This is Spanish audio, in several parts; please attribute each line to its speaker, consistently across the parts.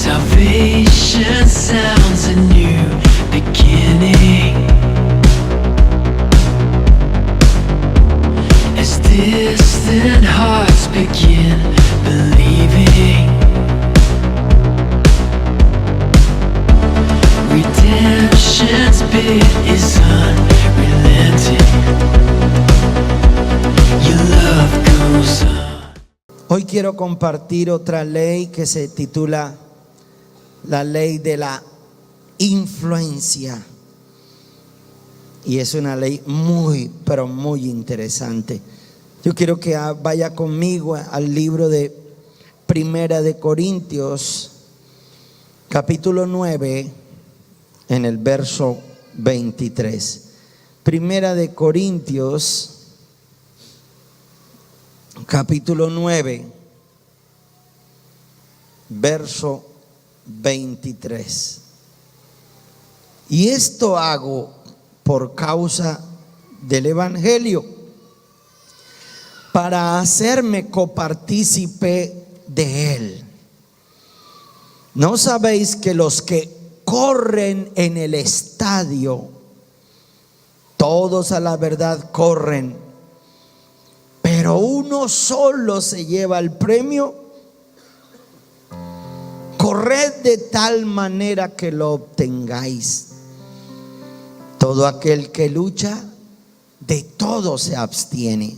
Speaker 1: Salvation sounds a new beginning. As distant hearts begin believing, redemption's bid is unrelenting. Your love goes on.
Speaker 2: Hoy quiero compartir otra ley que se titula la ley de la influencia. Y es una ley muy, pero muy interesante. Yo quiero que vaya conmigo al libro de Primera de Corintios, capítulo 9, en el verso 23. Primera de Corintios, capítulo 9, verso 23. Y esto hago por causa del Evangelio, para hacerme copartícipe de él. ¿No sabéis que los que corren en el estadio, todos a la verdad corren, pero uno solo se lleva el premio? Corred de tal manera que lo obtengáis. Todo aquel que lucha, de todo se abstiene.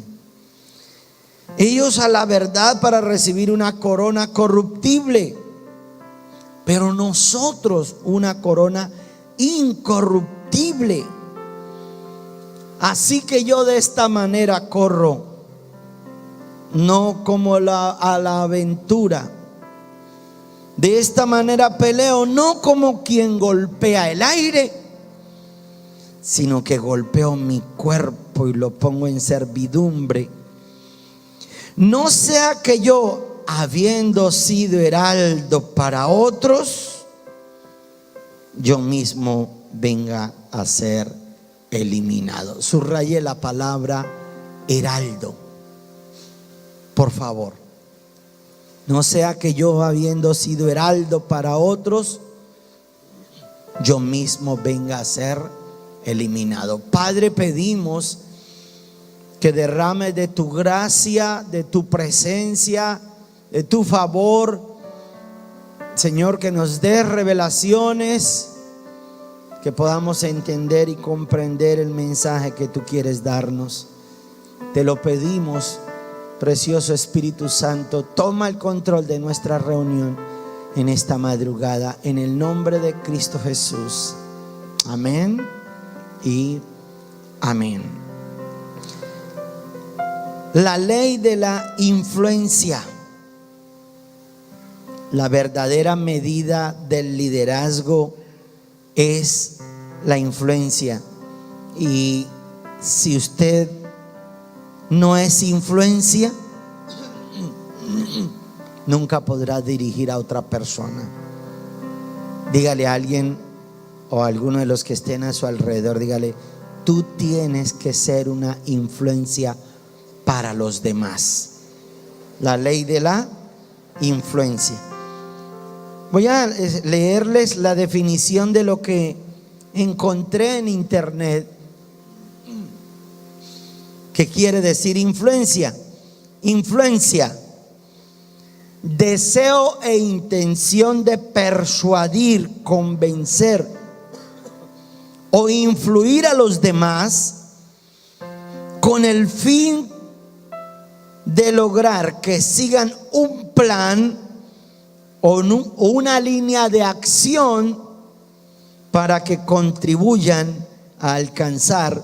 Speaker 2: Ellos a la verdad para recibir una corona corruptible, pero nosotros una corona incorruptible. Así que yo de esta manera corro, no como a la aventura. De esta manera peleo, no como quien golpea el aire, sino que golpeo mi cuerpo y lo pongo en servidumbre. No sea que yo, habiendo sido heraldo para otros, yo mismo venga a ser eliminado. Subraye la palabra heraldo, por favor. No sea que yo, habiendo sido heraldo para otros, yo mismo venga a ser eliminado. Padre, pedimos que derrames de tu gracia, de tu presencia, de tu favor, Señor, que nos des revelaciones, que podamos entender y comprender el mensaje que tú quieres darnos. Te lo pedimos, precioso Espíritu Santo. Toma el control de nuestra reunión en esta madrugada, en el nombre de Cristo Jesús. Amén y amén. La ley de la influencia. La verdadera medida del liderazgo es la influencia. Y si usted no es influencia, nunca podrá dirigir a otra persona. Dígale a alguien o a alguno de los que estén a su alrededor, dígale: tú tienes que ser una influencia para los demás. La ley de la influencia. Voy a leerles la definición de lo que encontré en internet. ¿Qué quiere decir influencia? Influencia: deseo e intención de persuadir, convencer o influir a los demás con el fin de lograr que sigan un plan o una línea de acción para que contribuyan a alcanzar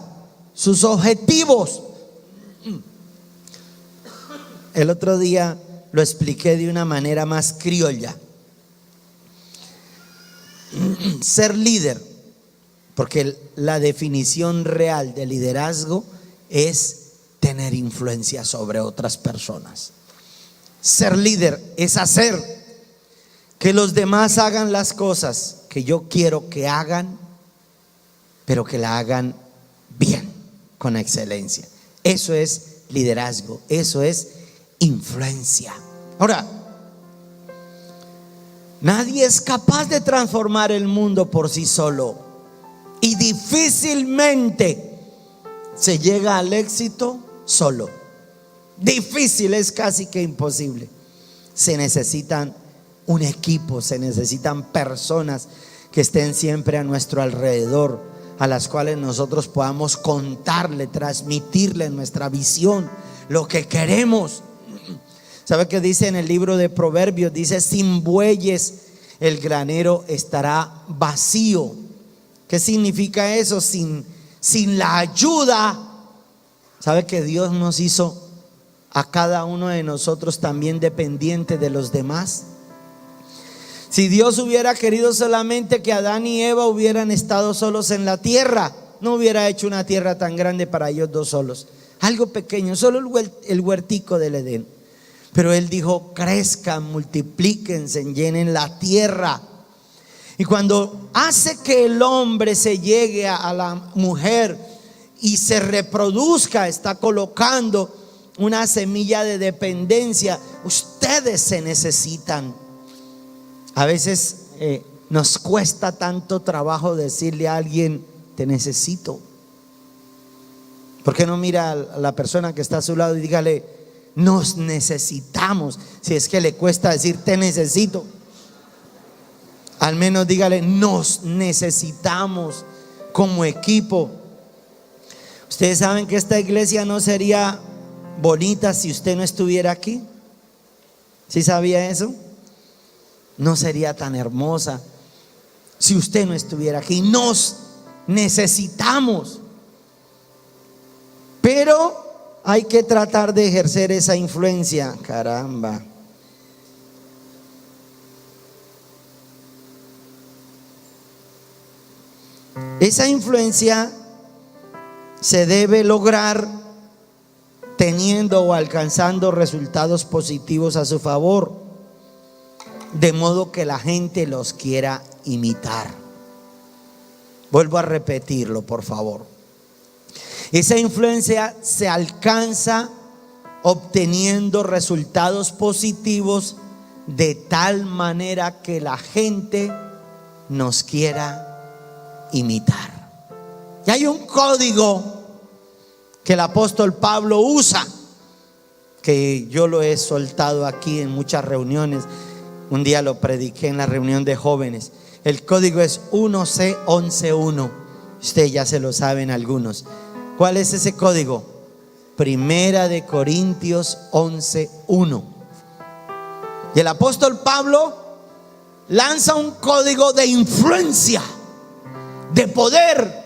Speaker 2: sus objetivos. El otro día lo expliqué de una manera más criolla. Ser líder, porque la definición real de liderazgo es tener influencia sobre otras personas. Ser líder es hacer que los demás hagan las cosas que yo quiero que hagan, pero que la hagan bien, con excelencia. Eso es liderazgo, eso es influencia. Ahora, Nadie es capaz de transformar el mundo por sí solo. Y difícilmente se llega al éxito solo. Difícil, es casi que imposible. Se necesitan un equipo, se necesitan personas que estén siempre a nuestro alrededor, a las cuales nosotros podamos contarle, transmitirle nuestra visión, lo que queremos. ¿Sabe qué dice en el libro de Proverbios? Dice: sin bueyes el granero estará vacío. ¿Qué significa eso? Sin la ayuda. ¿Sabe que Dios nos hizo a cada uno de nosotros también dependiente de los demás? Si Dios hubiera querido solamente que Adán y Eva hubieran estado solos en la tierra, no hubiera hecho una tierra tan grande para ellos dos solos. Algo pequeño, solo el huertico del Edén. Pero Él dijo: crezcan, multiplíquense, llenen la tierra. Y cuando hace que el hombre se llegue a la mujer y se reproduzca, está colocando una semilla de dependencia. Ustedes se necesitan. A veces nos cuesta tanto trabajo decirle a alguien: te necesito. ¿Por qué no mira a la persona que está a su lado y dígale: nos necesitamos? Si es que le cuesta decir te necesito, al menos dígale: nos necesitamos como equipo. Ustedes saben que esta iglesia no sería bonita si usted no estuviera aquí. ¿Sí sabía eso? No sería tan hermosa si usted no estuviera aquí. Nos necesitamos, pero hay que tratar de ejercer esa influencia. Caramba. Esa influencia se debe lograr teniendo o alcanzando resultados positivos a su favor, de modo que la gente los quiera imitar. Vuelvo a repetirlo, por favor. Esa influencia se alcanza obteniendo resultados positivos de tal manera que la gente nos quiera imitar. Y hay un código que el apóstol Pablo usa, que yo lo he soltado aquí en muchas reuniones. Un día lo prediqué en la reunión de jóvenes. El código es 1C11.1. Ustedes ya se lo saben algunos. ¿Cuál es ese código? Primera de Corintios 11.1. Y el apóstol Pablo lanza un código de influencia, de poder,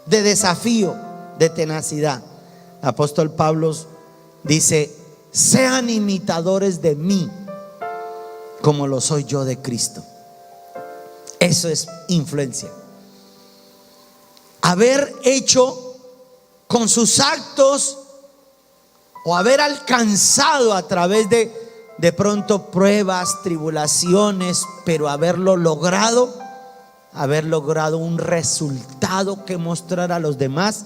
Speaker 2: de desafío, de tenacidad. El apóstol Pablo dice: sean imitadores de mí como lo soy yo de Cristo. Eso es influencia. Haber hecho con sus actos, o haber alcanzado a través de pronto pruebas, tribulaciones, pero haber logrado un resultado que mostrar a los demás,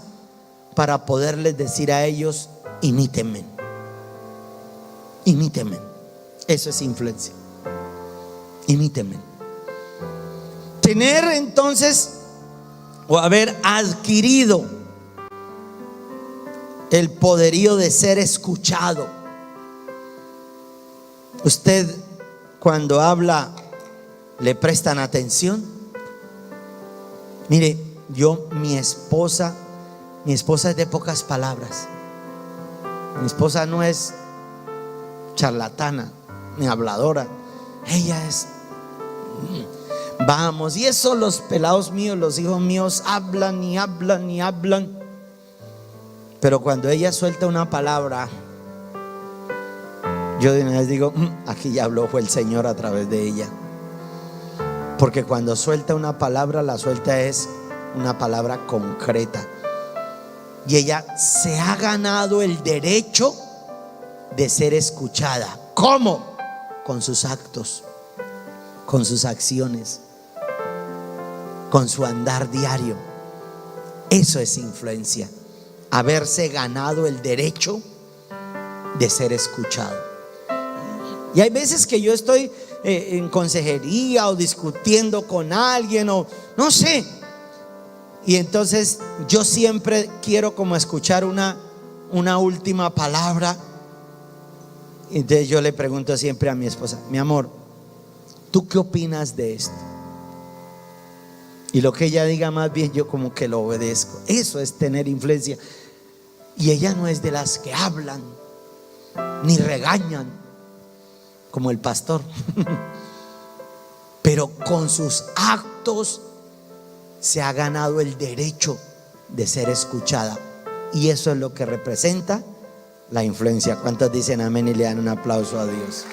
Speaker 2: para poderles decir a ellos: imítenme, imítenme. Eso es influencia. Imítenme. Tener entonces, o haber adquirido el poderío de ser escuchado. Usted, cuando habla, ¿le prestan atención? Mire, mi esposa es de pocas palabras. Mi esposa no es charlatana ni habladora. Ella es vamos. Y eso los pelados míos, los hijos míos, hablan y hablan y hablan. Pero cuando ella suelta una palabra, yo de una vez digo: aquí ya habló, fue el Señor a través de ella. Porque cuando suelta una palabra, la suelta es una palabra concreta. Y ella se ha ganado el derecho de ser escuchada. ¿Cómo? Con sus actos, con sus acciones, con su andar diario. Eso es influencia. Haberse ganado el derecho de ser escuchado. Y hay veces que yo estoy en consejería o discutiendo con alguien o no sé. Y entonces yo siempre quiero como escuchar una última palabra. Entonces yo le pregunto siempre a mi esposa: mi amor, ¿tú qué opinas de esto? Y lo que ella diga, más bien yo como que lo obedezco. Eso es tener influencia. Y ella no es de las que hablan ni regañan como el pastor, pero con sus actos se ha ganado el derecho de ser escuchada. Y eso es lo que representa la influencia. ¿Cuántos dicen amén y le dan un aplauso a Dios?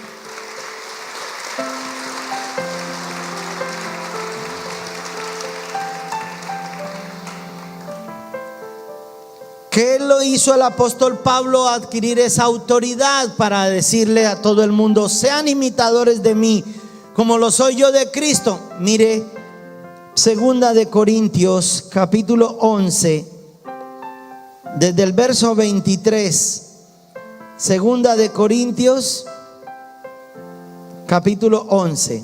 Speaker 2: ¿Qué lo hizo el apóstol Pablo adquirir esa autoridad para decirle a todo el mundo: sean imitadores de mí como lo soy yo de Cristo? Mire, segunda de Corintios capítulo 11, desde el verso 23. Segunda de Corintios capítulo 11,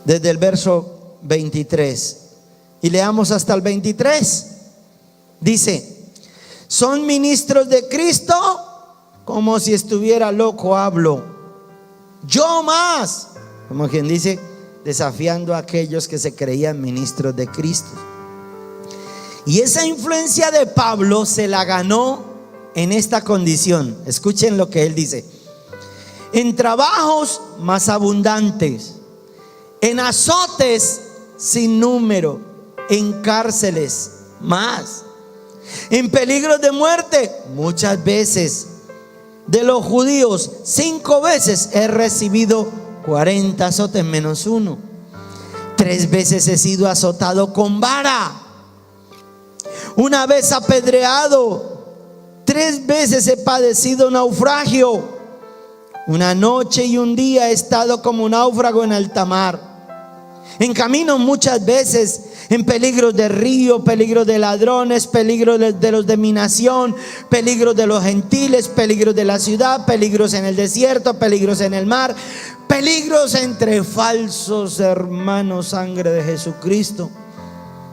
Speaker 2: desde el verso 23. Y leamos hasta el 23. Dice: son ministros de Cristo, como si estuviera loco hablo. Yo más, como quien dice, desafiando a aquellos que se creían ministros de Cristo. Y esa influencia de Pablo se la ganó en esta condición. Escuchen lo que él dice: en trabajos más abundantes, en azotes sin número, en cárceles más, en peligros de muerte muchas veces. De los judíos 5 veces he recibido 40 azotes menos 1. 3 veces he sido azotado con vara, 1 vez apedreado, 3 veces he padecido naufragio. 1 noche y 1 día he estado como náufrago en alta mar. En camino muchas veces, en peligros de río, peligros de ladrones, peligros de los de mi nación, peligros de los gentiles, peligros de la ciudad, peligros en el desierto, peligros en el mar, peligros entre falsos hermanos, sangre de Jesucristo.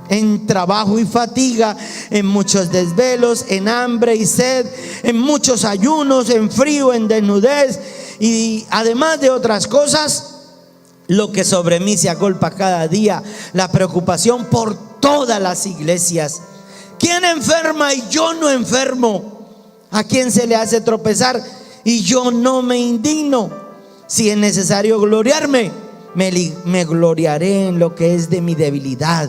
Speaker 2: En trabajo y fatiga, en muchos desvelos, en hambre y sed, en muchos ayunos, en frío, en desnudez, y además de otras cosas, lo que sobre mí se agolpa cada día, la preocupación por todas las iglesias. ¿Quién enferma y yo no enfermo? ¿A quién se le hace tropezar y yo no me indigno? Si es necesario gloriarme, me gloriaré en lo que es de mi debilidad.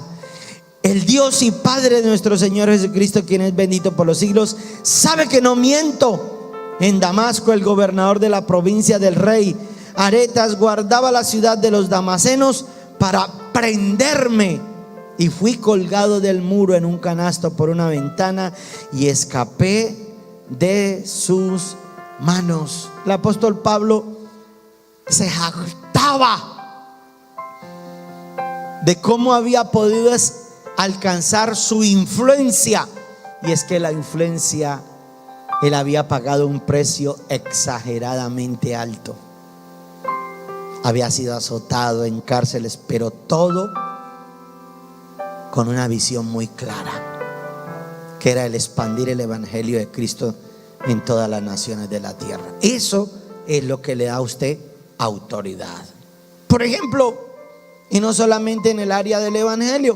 Speaker 2: El Dios y Padre de nuestro Señor Jesucristo, quien es bendito por los siglos, sabe que no miento. En Damasco, el gobernador de la provincia del rey Aretas guardaba la ciudad de los damasenos para prenderme, y fui colgado del muro en un canasto por una ventana y escapé de sus manos. El apóstol Pablo se jactaba de cómo había podido alcanzar su influencia, y es que la influencia, él había pagado un precio exageradamente alto. Había sido azotado en cárceles, pero todo con una visión muy clara, que era el expandir el evangelio de Cristo en todas las naciones de la tierra. Eso es lo que le da a usted autoridad. Por ejemplo, y no solamente en el área del evangelio,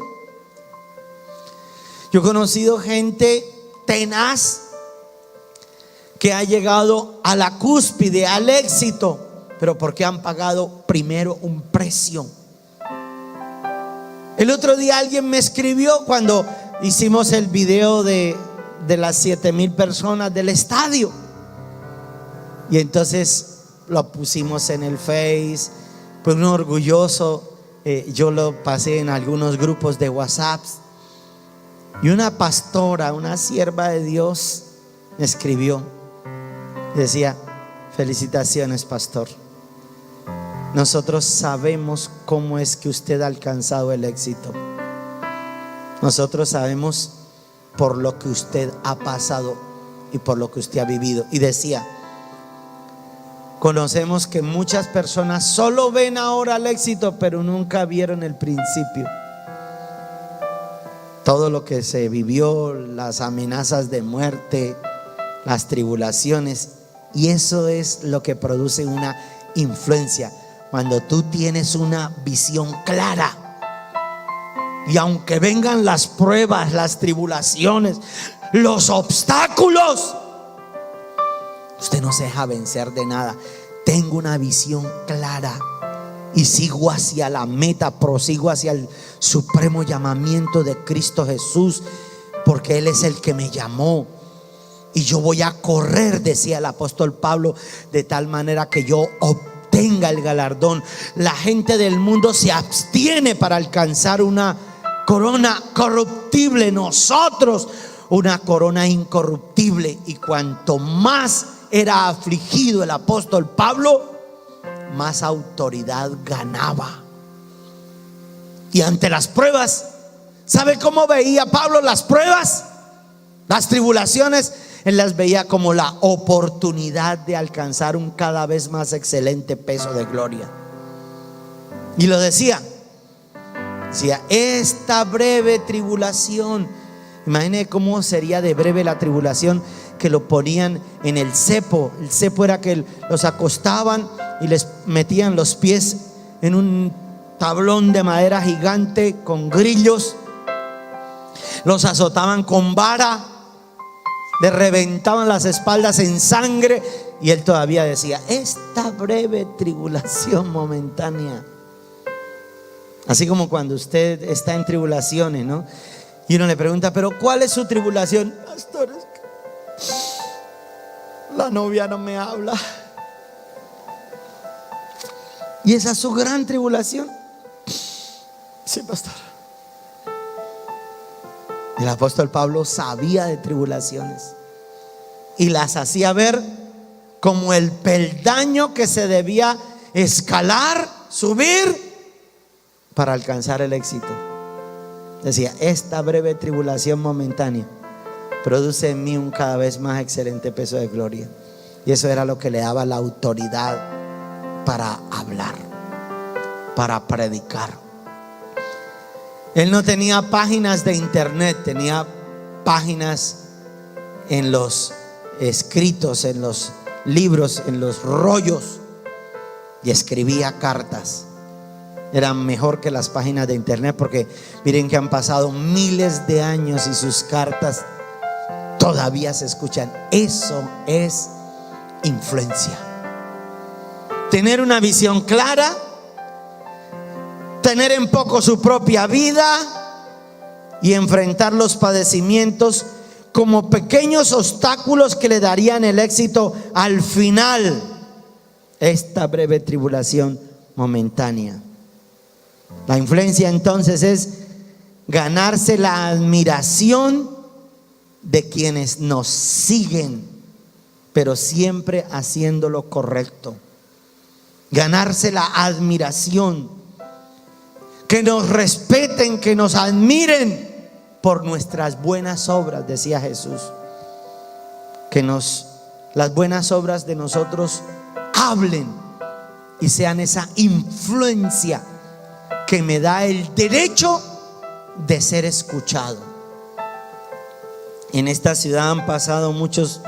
Speaker 2: yo he conocido gente tenaz que ha llegado a la cúspide, al éxito, pero porque han pagado primero un precio. El otro día alguien me escribió cuando hicimos el video de las 7,000 personas del estadio, y entonces lo pusimos en el Face, pues un orgulloso. Yo lo pasé en algunos grupos de WhatsApp, y una pastora, una sierva de Dios, me escribió, decía: felicitaciones, pastor, nosotros sabemos cómo es que usted ha alcanzado el éxito. Nosotros sabemos por lo que usted ha pasado y por lo que usted ha vivido. Y decía: conocemos que muchas personas solo ven ahora el éxito, pero nunca vieron el principio. Todo lo que se vivió, las amenazas de muerte, las tribulaciones, y eso es lo que produce una influencia. Cuando tú tienes una visión clara, y aunque vengan las pruebas, las tribulaciones, los obstáculos, usted no se deja vencer de nada. Tengo una visión clara y sigo hacia la meta, prosigo hacia el supremo llamamiento de Cristo Jesús, porque Él es el que me llamó. Y yo voy a correr, decía el apóstol Pablo, de tal manera que yo obtenga el galardón. La gente del mundo se abstiene para alcanzar una corona corruptible, nosotros una corona incorruptible. Y cuanto más era afligido el apóstol Pablo, más autoridad ganaba. Y ante las pruebas, ¿sabe cómo veía Pablo las pruebas? Las tribulaciones, él las veía como la oportunidad de alcanzar un cada vez más excelente peso de gloria. Y lo decía, esta breve tribulación. Imagine cómo sería de breve la tribulación, que lo ponían en el cepo. El cepo era que los acostaban y les metían los pies en un tablón de madera gigante con grillos, los azotaban con vara, le reventaban las espaldas en sangre, y él todavía decía: esta breve tribulación momentánea. Así como cuando usted está en tribulaciones, ¿no? Y uno le pregunta: ¿pero cuál es su tribulación? Pastor, es que la novia no me habla. ¿Y esa es su gran tribulación? Sí, pastor. El apóstol Pablo sabía de tribulaciones y las hacía ver como el peldaño que se debía escalar, subir para alcanzar el éxito. Decía: esta breve tribulación momentánea produce en mí un cada vez más excelente peso de gloria. Y eso era lo que le daba la autoridad para hablar, para predicar. Él no tenía páginas de internet, tenía páginas en los escritos, en los libros, en los rollos, y escribía cartas. Eran mejor que las páginas de internet, porque miren que han pasado miles de años y sus cartas todavía se escuchan. Eso es influencia. Tener una visión clara, tener en poco su propia vida y enfrentar los padecimientos como pequeños obstáculos que le darían el éxito al final. Esta breve tribulación momentánea. La influencia entonces es ganarse la admiración de quienes nos siguen, pero siempre haciendo lo correcto. Ganarse la admiración, que nos respeten, que nos admiren por nuestras buenas obras, decía Jesús. Que las buenas obras de nosotros hablen y sean esa influencia que me da el derecho de ser escuchado. En esta ciudad han pasado muchos,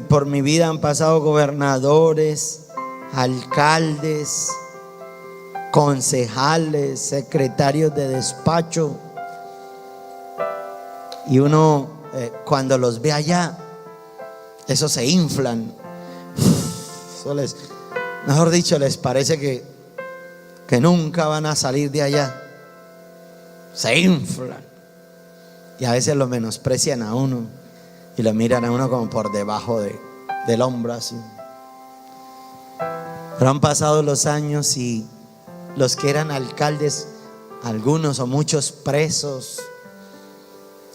Speaker 2: por mi vida han pasado gobernadores, alcaldes, concejales, secretarios de despacho, y uno cuando los ve allá, esos se inflan. Eso mejor dicho, les parece que nunca van a salir de allá. Se inflan y a veces lo menosprecian a uno y lo miran a uno como por debajo del hombro así. Pero han pasado los años y los que eran alcaldes, algunos o muchos presos,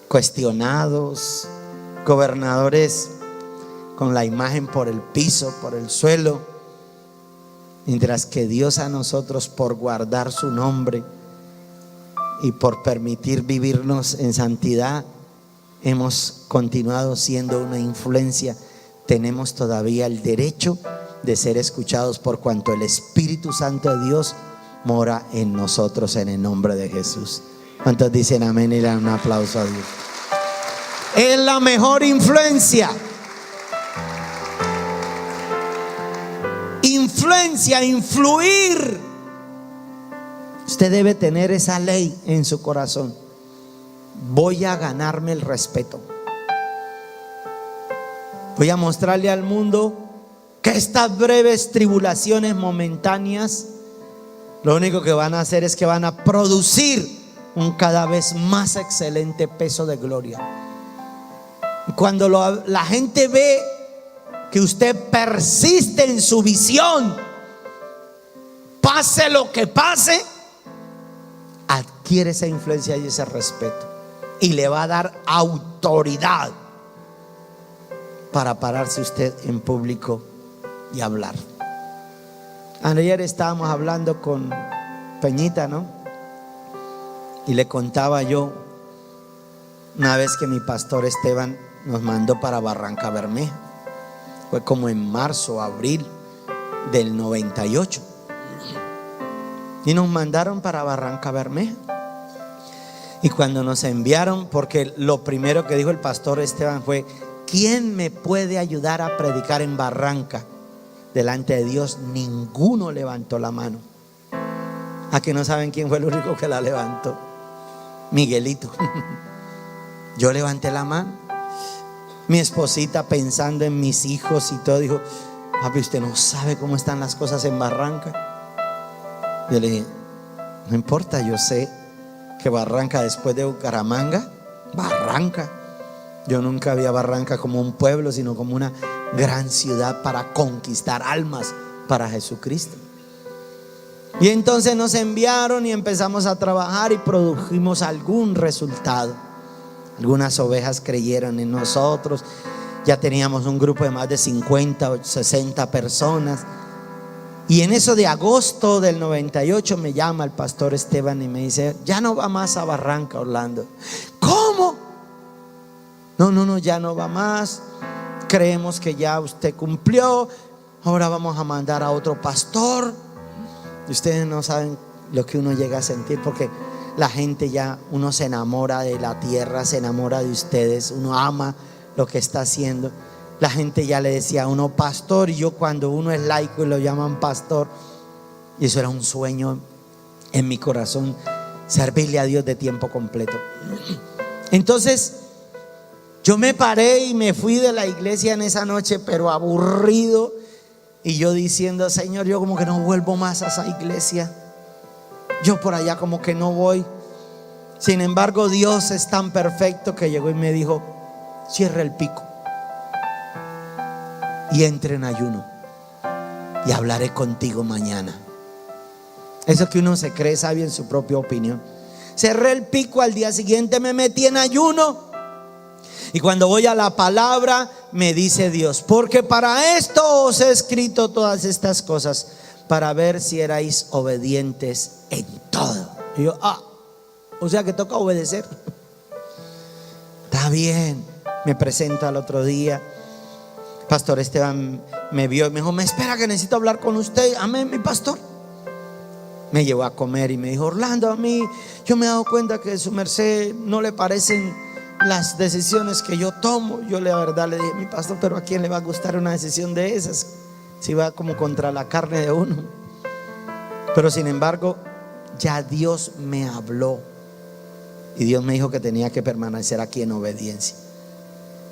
Speaker 2: cuestionados, gobernadores con la imagen por el piso, por el suelo, mientras que Dios a nosotros, por guardar su nombre y por permitir vivirnos en santidad, hemos continuado siendo una influencia tenemos todavía el derecho de ser escuchados por cuanto el Espíritu Santo de Dios mora en nosotros en el nombre de Jesús. ¿Cuántos dicen amén y le dan un aplauso a Dios? Es la mejor influencia. Influencia, influir. Usted debe tener esa ley en su corazón. Voy a ganarme el respeto. Voy a mostrarle al mundo que estas breves tribulaciones momentáneas lo único que van a hacer es que van a producir un cada vez más excelente peso de gloria. Cuando la gente ve que usted persiste en su visión, pase lo que pase, adquiere esa influencia y ese respeto, y le va a dar autoridad para pararse usted en público y hablar. Ayer estábamos hablando con Peñita, ¿no? Y le contaba yo una vez que mi pastor Esteban nos mandó para Barranca Bermeja. Fue como en marzo, abril del 98. Y nos mandaron para Barranca Bermeja. Y cuando nos enviaron, porque lo primero que dijo el pastor Esteban fue: ¿quién me puede ayudar a predicar en Barranca? Delante de Dios ninguno levantó la mano. ¿A que no saben quién fue el único que la levantó? Miguelito. Yo levanté la mano. Mi esposita, pensando en mis hijos y todo, dijo: papi, usted no sabe cómo están las cosas en Barranca. Yo le dije: no importa, yo sé que Barranca, después de Bucaramanga, Barranca, yo nunca vi a Barranca como un pueblo, sino como una gran ciudad para conquistar almas para Jesucristo. Y entonces nos enviaron y empezamos a trabajar y produjimos algún resultado. Algunas ovejas creyeron en nosotros. Ya teníamos un grupo de más de 50 o 60 personas. Y en eso de agosto del 98 me llama el pastor Esteban y me dice: ya no va más a Barranca, Orlando. ¿Cómo? No, ya no va más. Creemos que ya usted cumplió. Ahora vamos a mandar a otro pastor. Y ustedes no saben lo que uno llega a sentir, porque la gente ya, uno se enamora de la tierra, se enamora de ustedes, uno ama lo que está haciendo. La gente ya le decía a uno pastor, y yo, cuando uno es laico y lo llaman pastor, y eso era un sueño en mi corazón, servirle a Dios de tiempo completo. Entonces yo me paré y me fui de la iglesia en esa noche, pero aburrido, y yo diciendo: Señor, yo como que no vuelvo más a esa iglesia, yo por allá como que no voy. Sin embargo, Dios es tan perfecto que llegó y me dijo: cierra el pico y entre en ayuno, y hablaré contigo mañana. Eso que uno se cree sabio en su propia opinión. Cerré el pico, al día siguiente me metí en ayuno. Y cuando voy a la palabra, me dice Dios: porque para esto os he escrito todas estas cosas, para ver si erais obedientes en todo. Y yo: o sea que toca obedecer. Está bien. Me presento al otro día. Pastor Esteban me vio y me dijo: me espera, que necesito hablar con usted. Amén, mi pastor. Me llevó a comer y me dijo: Orlando, a mí, yo me he dado cuenta que su merced no le parecen las decisiones que yo tomo. Yo la verdad le dije: mi pastor, pero ¿a quién le va a gustar una decisión de esas si va como contra la carne de uno? Pero sin embargo, ya Dios me habló, y Dios me dijo que tenía que permanecer aquí en obediencia.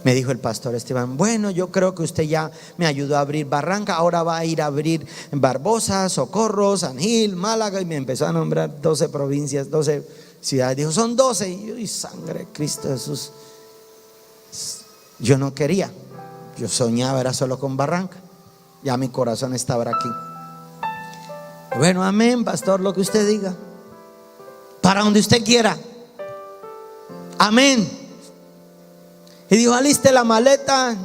Speaker 2: Me dijo el pastor Esteban: bueno, yo creo que usted ya me ayudó a abrir Barranca, ahora va a ir a abrir Barbosa, Socorro, San Gil, Málaga. Y me empezó a nombrar 12 provincias, 12 ciudades. Dijo: son 12. Y yo: y sangre de Cristo Jesús. Yo no quería, yo soñaba era solo con Barranca. Ya mi corazón estaba aquí. Bueno, amén, pastor, lo que usted diga, para donde usted quiera. Amén. Y dijo: aliste la maleta.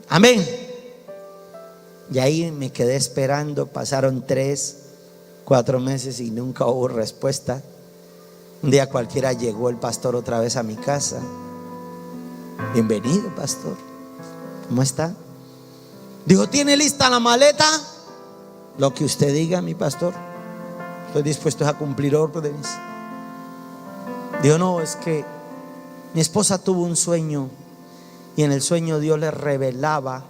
Speaker 2: Amén. Y ahí me quedé esperando. Pasaron 3, 4 meses y nunca hubo respuesta. Un día cualquiera llegó el pastor otra vez a mi casa. Bienvenido, pastor, ¿cómo está? Dijo, ¿tiene lista la maleta? Lo que usted diga, mi pastor. Estoy dispuesto a cumplir órdenes. Dijo, no, es que mi esposa tuvo un sueño y en el sueño Dios le revelaba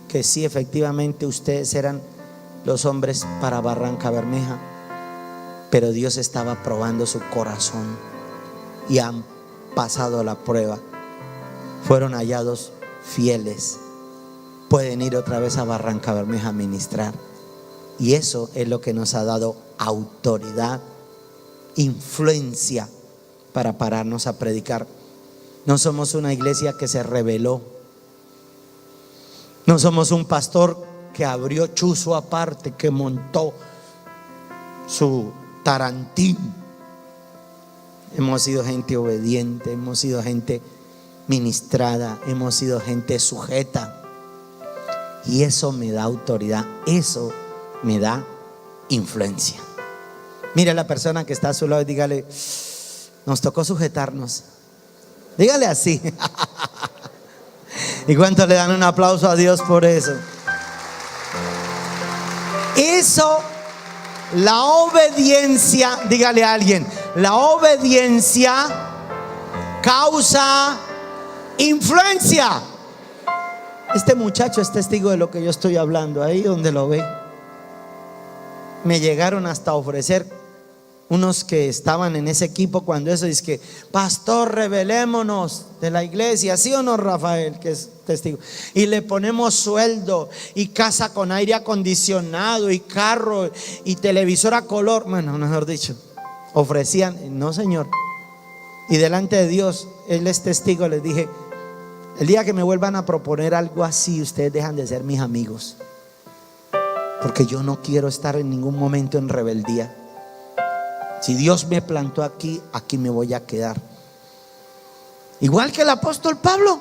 Speaker 2: que sí, efectivamente ustedes eran los hombres para Barranca Bermeja, pero Dios estaba probando su corazón y han pasado la prueba, fueron hallados fieles, pueden ir otra vez a Barranca Bermeja a ministrar. Y eso es lo que nos ha dado autoridad, influencia para pararnos a predicar. No somos una iglesia que se rebeló, no somos un pastor que abrió chuzo aparte, que montó su tarantín. Hemos sido gente obediente, hemos sido gente ministrada, hemos sido gente sujeta. Y eso me da autoridad, eso me da influencia. Mire a la persona que está a su lado y dígale, nos tocó sujetarnos. Dígale así. ¿Y cuánto le dan un aplauso a Dios por eso? Eso, la obediencia, dígale a alguien, la obediencia causa influencia. Este muchacho es testigo de lo que yo estoy hablando, ahí donde lo ve. Me llegaron hasta ofrecer unos que estaban en ese equipo cuando eso dice que, pastor, revelémonos de la iglesia, ¿sí o no, Rafael, que es testigo? Y le ponemos sueldo y casa con aire acondicionado y carro y televisor a color. Bueno, mejor dicho, ofrecían, no señor. Y delante de Dios, Él es testigo, les dije, el día que me vuelvan a proponer algo así, ustedes dejan de ser mis amigos, porque yo no quiero estar en ningún momento en rebeldía. Si Dios me plantó aquí, aquí me voy a quedar. Igual que el apóstol Pablo.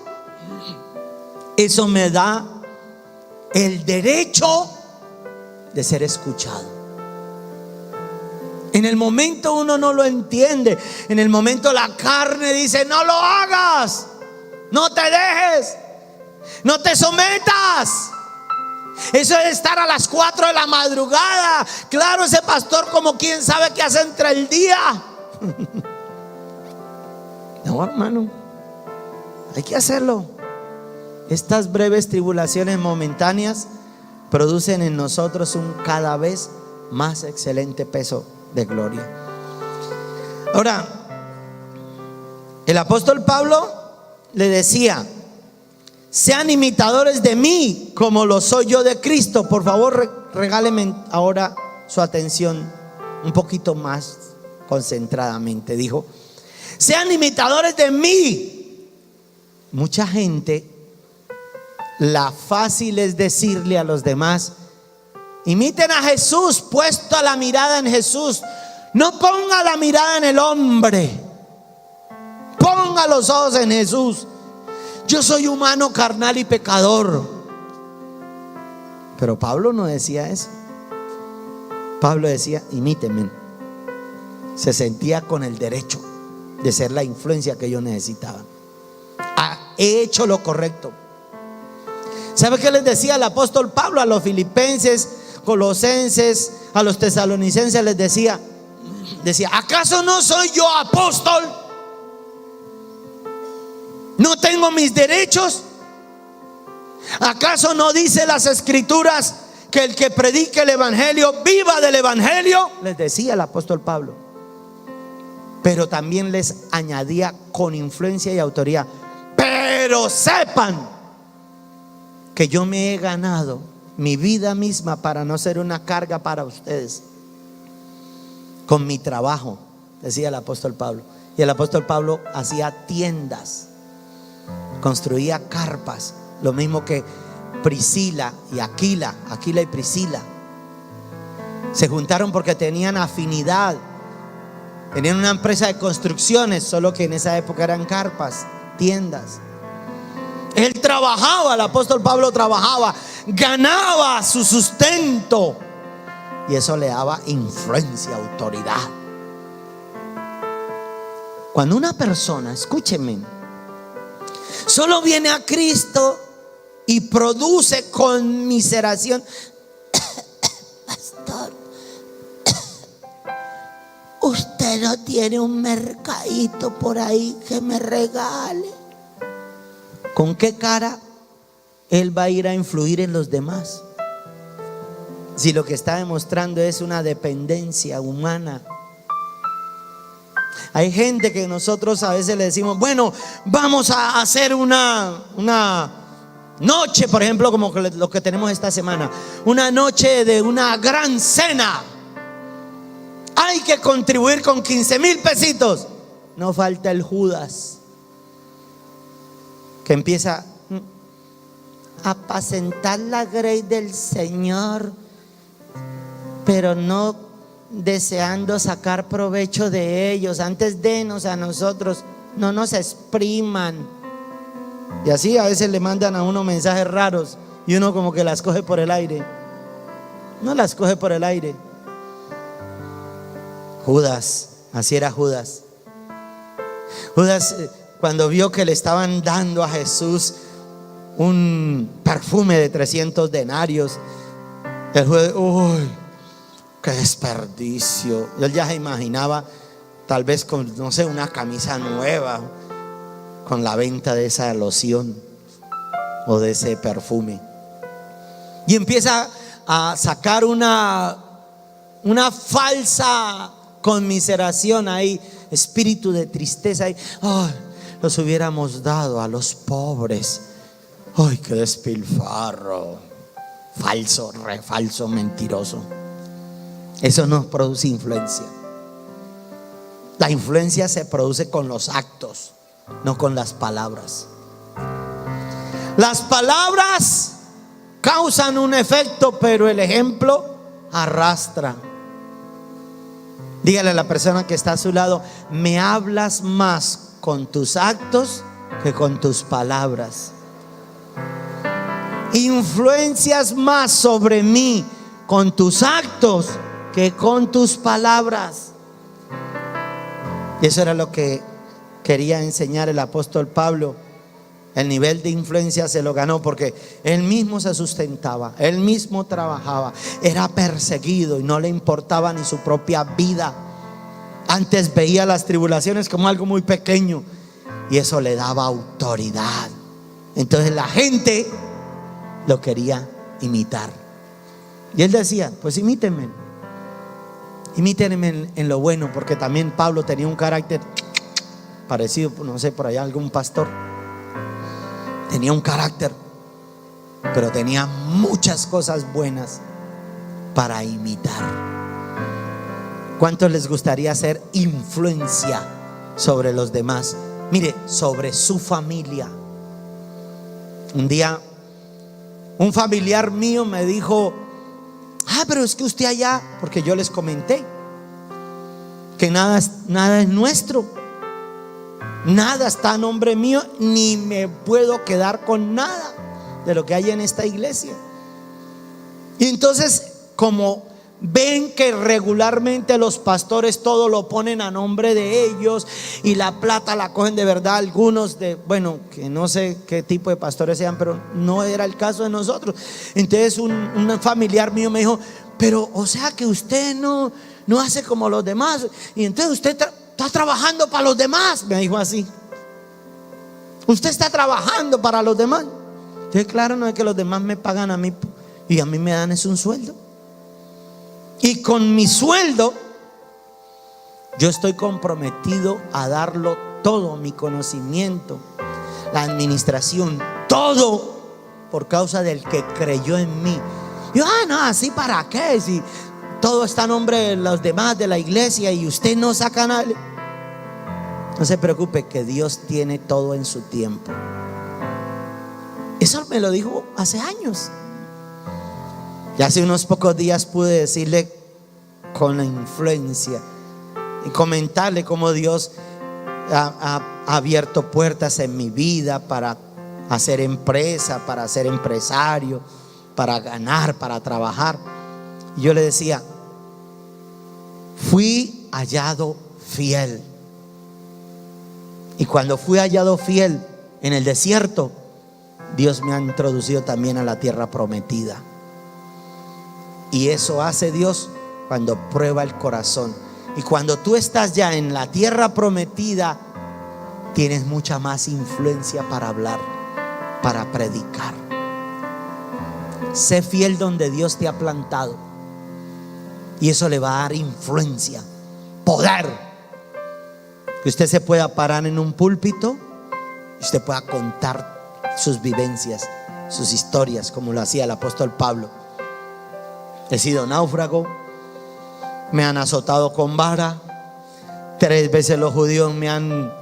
Speaker 2: Eso me da el derecho de ser escuchado. En el momento uno no lo entiende. En el momento la carne dice, no lo hagas, no te dejes, no te sometas. Eso es estar a las 4 de la madrugada. Claro, ese pastor como quien sabe qué hace entre el día. No, hermano, hay que hacerlo. Estas breves tribulaciones momentáneas producen en nosotros un cada vez más excelente peso de gloria. Ahora, el apóstol Pablo le decía, sean imitadores de mí como lo soy yo de Cristo. Por favor, regálenme ahora su atención un poquito más concentradamente. Dijo, sean imitadores de mí. Mucha gente, la fácil es decirle a los demás, imiten a Jesús, puesto la mirada en Jesús. No ponga la mirada en el hombre, ponga los ojos en Jesús. Yo soy humano, carnal y pecador. Pero Pablo no decía eso. Pablo decía, imítenme. Se sentía con el derecho de ser la influencia que yo necesitaba. He hecho lo correcto. ¿Sabe qué les decía el apóstol Pablo a los filipenses, colosenses, a los tesalonicenses? Les decía, ¿acaso no soy yo apóstol? ¿No tengo mis derechos? ¿Acaso no dice las escrituras que el que predique el evangelio viva del evangelio? Les decía el apóstol Pablo. Pero también les añadía con influencia y autoridad, pero sepan que yo me he ganado mi vida misma para no ser una carga para ustedes. Con mi trabajo, decía el apóstol Pablo. Y el apóstol Pablo hacía tiendas, construía carpas, lo mismo que Priscila y Aquila y Priscila. Se juntaron porque tenían afinidad, tenían una empresa de construcciones, solo que en esa época eran carpas, tiendas. Él trabajaba, el apóstol Pablo trabajaba, ganaba su sustento, y eso le daba influencia, autoridad. Cuando una persona, escúchenme, solo viene a Cristo y produce conmiseración. Pastor, usted no tiene un mercadito por ahí que me regale. ¿Con qué cara él va a ir a influir en los demás? Si lo que está demostrando es una dependencia humana. Hay gente que nosotros a veces le decimos, bueno, vamos a hacer una noche, por ejemplo, como lo que tenemos esta semana, una noche de una gran cena. Hay que contribuir con 15,000 pesitos. No falta el Judas que empieza a apacentar la grey del Señor, pero no deseando sacar provecho de ellos. Antes denos a nosotros, no nos expriman. Y así a veces le mandan a uno mensajes raros y uno como que las coge por el aire. No las coge por el aire. Judas, así era Judas. Judas, cuando vio que le estaban dando a Jesús un perfume de 300 denarios, el juez, uy, qué desperdicio. Él ya se imaginaba tal vez con, no sé, una camisa nueva con la venta de esa loción o de ese perfume. Y empieza a sacar una falsa conmiseración ahí, espíritu de tristeza ahí. Ay, los hubiéramos dado a los pobres. Ay, qué despilfarro. Falso, falso, mentiroso. Eso no produce influencia. La influencia se produce con los actos, no con las palabras. Las palabras causan un efecto, pero el ejemplo arrastra. Dígale a la persona que está a su lado, me hablas más con tus actos que con tus palabras. Influencias más sobre mí con tus actos que con tus palabras. Y eso era lo que quería enseñar el apóstol Pablo. El nivel de influencia se lo ganó porque él mismo se sustentaba, él mismo trabajaba, era perseguido y no le importaba ni su propia vida. Antes veía las tribulaciones como algo muy pequeño y eso le daba autoridad. Entonces la gente lo quería imitar. Y él decía, pues imítenme en lo bueno, porque también Pablo tenía un carácter parecido, no sé, por allá algún pastor. Tenía un carácter, pero tenía muchas cosas buenas para imitar. ¿Cuántos les gustaría hacer influencia sobre los demás? Mire, sobre su familia. Un día un familiar mío me dijo, pero es que usted allá, porque yo les comenté que nada es nuestro, nada está a nombre mío, ni me puedo quedar con nada de lo que hay en esta iglesia. Y entonces, como ven que regularmente los pastores todo lo ponen a nombre de ellos y la plata la cogen de verdad algunos de, bueno, que no sé qué tipo de pastores sean, pero no era el caso de nosotros. Entonces un familiar mío me dijo, pero o sea que usted no hace como los demás, y entonces usted está trabajando para los demás, me dijo así. Usted está trabajando para los demás. Entonces claro, no es que los demás me pagan a mí y a mí me dan es un sueldo. Y con mi sueldo yo estoy comprometido a darlo todo, mi conocimiento, la administración, todo por causa del que creyó en mí. Yo, no, así para qué, si todo está a nombre de los demás de la iglesia y usted no saca nada. No se preocupe, que Dios tiene todo en su tiempo. Eso me lo dijo hace años. Y hace unos pocos días pude decirle con la influencia y comentarle cómo Dios ha abierto puertas en mi vida para hacer empresa, para ser empresario, para ganar, para trabajar. Y yo le decía, fui hallado fiel. Y cuando fui hallado fiel en el desierto, Dios me ha introducido también a la tierra prometida. Y eso hace Dios cuando prueba el corazón. Y cuando tú estás ya en la tierra prometida, tienes mucha más influencia para hablar, para predicar. Sé fiel donde Dios te ha plantado, y eso le va a dar influencia, poder. Que usted se pueda parar en un púlpito y usted pueda contar sus vivencias, sus historias, como lo hacía el apóstol Pablo. He sido náufrago, me han azotado con vara, 3 veces los judíos me han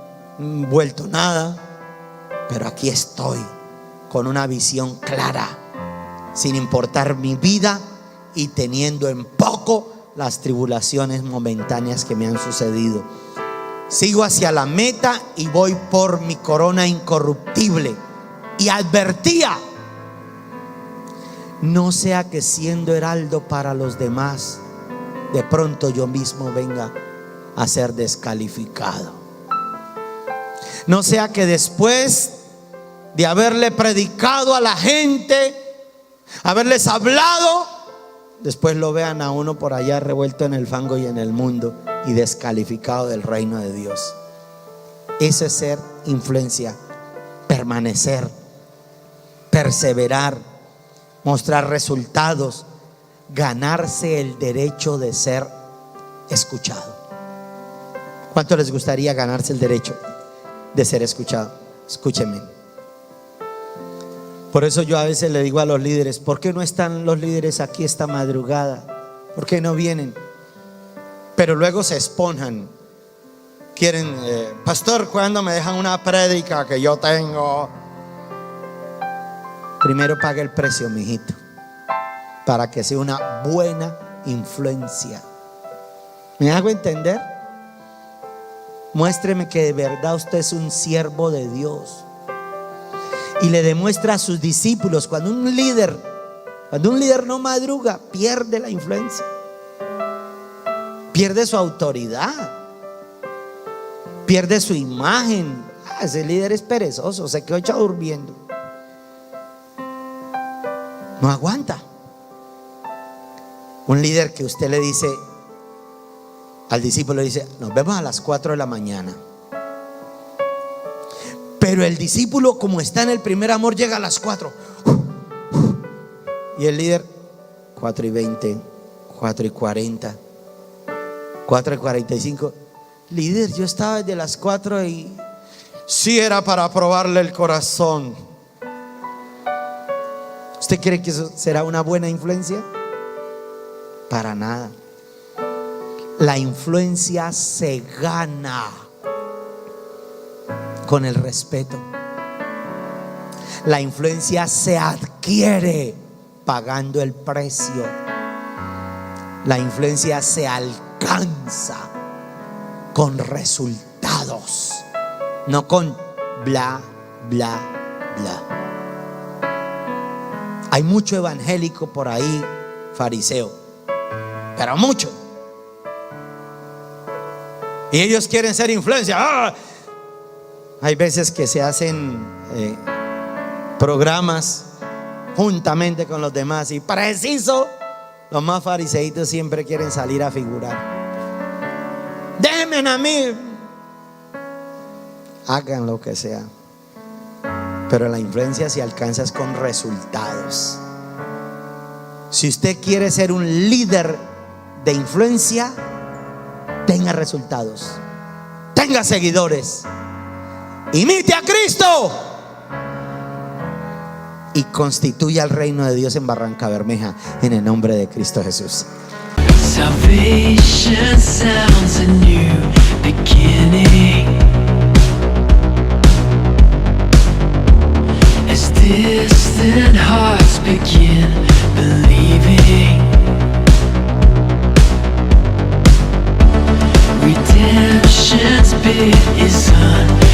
Speaker 2: vuelto nada, pero aquí estoy con una visión clara, sin importar mi vida y teniendo en poco las tribulaciones momentáneas que me han sucedido. Sigo hacia la meta y voy por mi corona incorruptible. Y advertía: no sea que siendo heraldo para los demás, de pronto yo mismo venga a ser descalificado. No sea que después de haberle predicado a la gente, haberles hablado, después lo vean a uno por allá revuelto en el fango y en el mundo y descalificado del reino de Dios. Eso es ser influencia, permanecer, perseverar, mostrar resultados, ganarse el derecho de ser escuchado. ¿Cuánto les gustaría ganarse el derecho de ser escuchado? Escúchenme. Por eso yo a veces le digo a los líderes: ¿por qué no están los líderes aquí esta madrugada? ¿Por qué no vienen? Pero luego se esponjan. Quieren, pastor, ¿cuándo me dejan una prédica que yo tengo? Primero pague el precio, mijito, para que sea una buena influencia. ¿Me hago entender? Muéstreme que de verdad usted es un siervo de Dios. Y le demuestra a sus discípulos. Cuando un líder no madruga, pierde la influencia, pierde su autoridad, pierde su imagen. Ese líder es perezoso, se quedó echado durmiendo, no aguanta. Un líder que usted le dice al discípulo, le dice: nos vemos a las 4 de la mañana. Pero el discípulo, como está en el primer amor, llega a las 4. Y el líder, 4:20, 4:40, 4:45. Líder, yo estaba desde las 4 y sí, era para probarle el corazón. ¿Usted cree que eso será una buena influencia? Para nada. La influencia se gana con el respeto. La influencia se adquiere pagando el precio. La influencia se alcanza con resultados, no con bla, bla, bla. Hay mucho evangélico por ahí, fariseo, pero mucho. Y ellos quieren ser influencia. Hay veces que se hacen programas juntamente con los demás, y preciso, los más fariseitos siempre quieren salir a figurar. Déjenme a mí. Hagan lo que sea, pero la influencia se alcanza con resultados. Si usted quiere ser un líder de influencia, tenga resultados, tenga seguidores, imite a Cristo y constituya el reino de Dios en Barranca Bermeja, en el nombre de Cristo Jesús.
Speaker 1: Salvation sounds a new beginning. As distant hearts begin believing, redemption's bid is on.